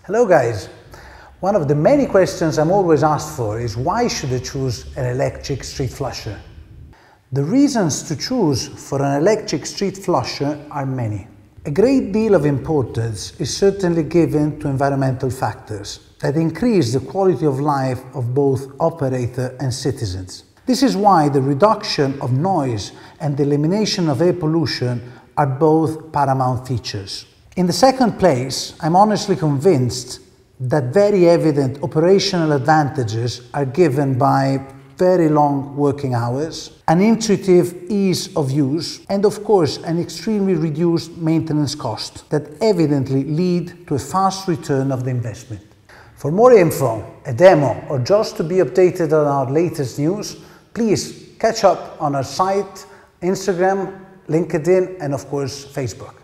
Hello guys! One of the many questions I'm always asked for is why should I choose an electric street flusher? The reasons to choose for an electric street flusher are many. A great deal of importance is certainly given to environmental factors that increase the quality of life of both operator and citizens. This is why the reduction of noise and the elimination of air pollution are both paramount features. In the second place, I'm honestly convinced that very evident operational advantages are given by very long working hours, an intuitive ease of use, and of course an extremely reduced maintenance cost that evidently lead to a fast return of the investment. For more info, a demo, or just to be updated on our latest news, please catch up on our site, Instagram, LinkedIn, and of course Facebook.